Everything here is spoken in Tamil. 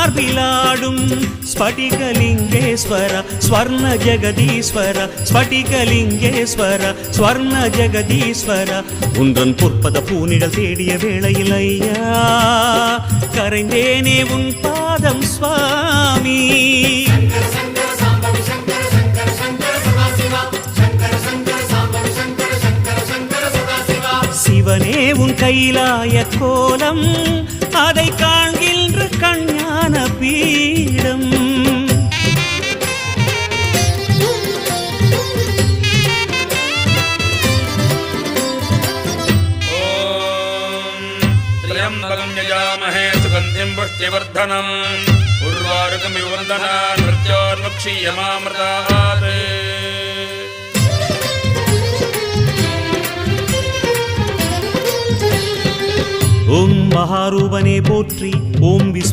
மார்பிலாடும் ஸ்படிகலிங்கேஸ்வர ஸ்வர்ண ஜெகதீஸ்வர ஸ்படிகலிங்கேஸ்வர ஸ்வர்ண ஜெகதீஸ்வர உன்றன் பொற்பத பூனிடல் தேடிய வேளையில் ஐயா கரைந்தேனே உன் பாதம் சுவாமி. சிவனே உன் கைலாய கோலம் அதை காண்கின்ற கஞ்ஞான பீடம். त्र्यम्बकं यजामहे सुगन्धिं पुष्टिवर्धनम् उर्वारुकमिव वन्दनान् मृत्योर्मुक्षीयमामृतात्. ஓம் மகாரூபனே போற்றி. ஓம் விஸ்வ